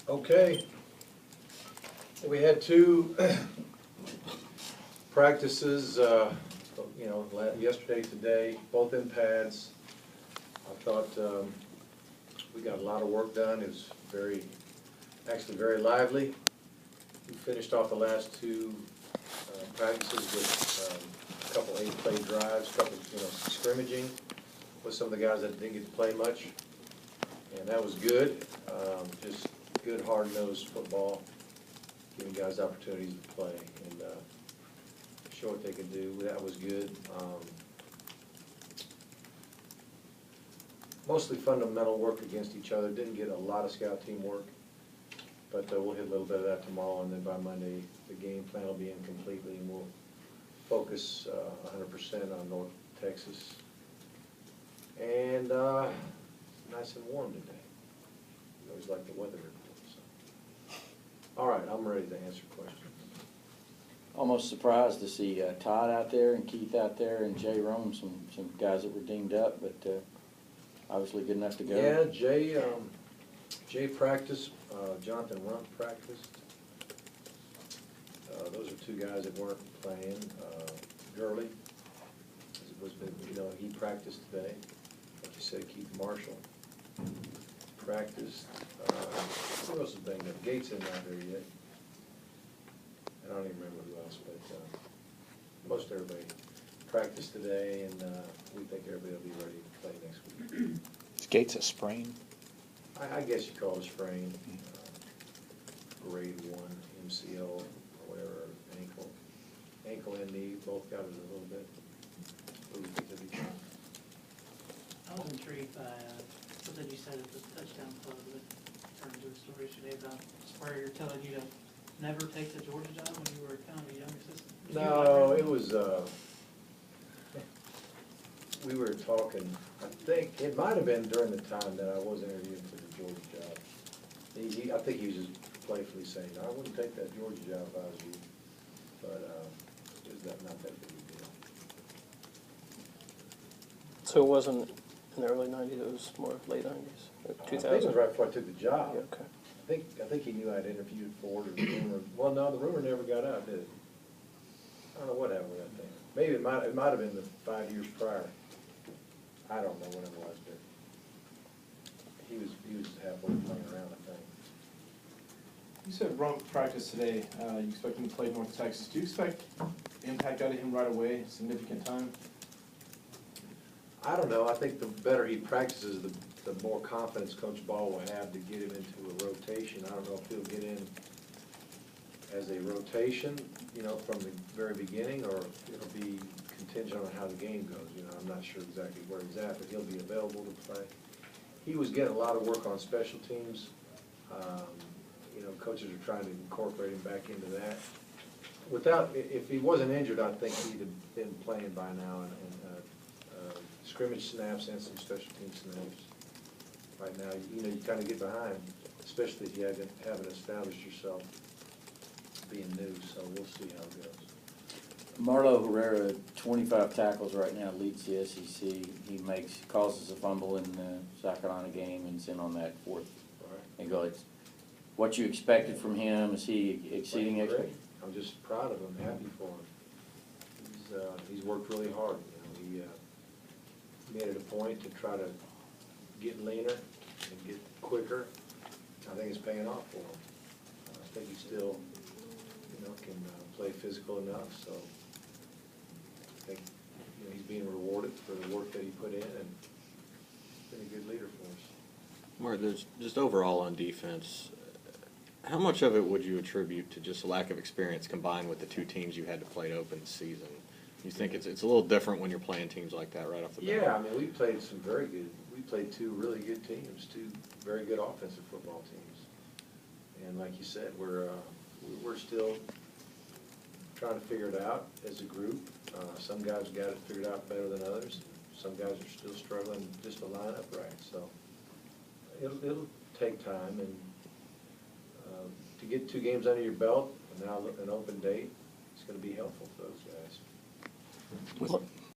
Okay. We had two practices, yesterday, today, both in pads. I thought we got a lot of work done. It was actually very lively. We finished off the last two practices with a couple 8-play drives, a couple, scrimmaging with some of the guys that didn't get to play much, and that was good. Just good, hard-nosed football, giving guys opportunities to play and show what they can do. That was good. Mostly fundamental work against each other. Didn't get a lot of scout team work, but we'll hit a little bit of that tomorrow, and then by Monday the game plan will be in completely, and we'll focus 100% on North Texas. And nice and warm today. I always like the weather report. So. All right, I'm ready to answer questions. Almost surprised to see Todd out there and Keith out there and Jay Rome, some guys that were dinged up, but obviously good enough to go. Yeah, Jay practiced. Jonathan Rumpf practiced. Those are two guys that weren't playing. Gurley, he practiced today. Like you said, Keith Marshall practiced. Who else is banged up? Gates isn't out there yet. I don't even remember who else, but most everybody practiced today, and we think everybody will be ready to play next week. Is Gates a sprain? I guess you call it a sprain. Grade 1 MCL or whatever, ankle and knee, both got it a little bit. But we think they'll be fine. I was intrigued by something you said at the touchdown club that turned into a story today about Spurrier telling you to never take the Georgia job when you were kind of a young assistant. No, it was, we were talking, I think, it might have been during the time that I was interviewing for the Georgia job. I think he was just playfully saying, I wouldn't take that Georgia job if I was you, but it was not that big a deal. So it wasn't in the early 90s, it was more late 90s, 2000? I think it was right before I took the job. Yeah, okay. I think he knew I'd interviewed for it, or the rumor. Well, no, the rumor never got out, did it? I don't know what happened with that thing. Maybe it might have been the 5 years prior. I don't know what it was, but he was halfway playing around, I think. You said Rumpf practiced today. You expect him to play North Texas. Do you expect impact out of him right away, significant time? I don't know. I think the better he practices, the more confidence Coach Ball will have to get him into a rotation. I don't know if he'll get in as a rotation, from the very beginning, or it'll be contingent on how the game goes. I'm not sure exactly where he's at, but he'll be available to play. He was getting a lot of work on special teams. Coaches are trying to incorporate him back into that. If he wasn't injured, I think he'd have been playing by now, and scrimmage snaps and some special team snaps. Right now, you kind of get behind, especially if you haven't established yourself being new. So we'll see how it goes. Marlo Herrera, 25 tackles right now, leads the SEC. He causes a fumble in the South Carolina game and is in on that fourth. Right. And go, what you expected from him, is he exceeding expectations? I'm just proud of him, happy for him. He's worked really hard. He made it a point to try to get leaner and get quicker. I think it's paying off for him. I think he still, can play physical enough. So I think he's being rewarded for the work that he put in, and been a good leader for us. Mark, there's just overall on defense, how much of it would you attribute to just a lack of experience combined with the two teams you had to play to open the season? You think it's a little different when you're playing teams like that right off the bat? Yeah, we played we played two really good teams, two very good offensive football teams. And like you said, we're still trying to figure it out as a group. Some guys got it figured out better than others. Some guys are still struggling just to line up right. So it'll take time, and to get 2 games under your belt and now an open date, it's going to be helpful for those guys.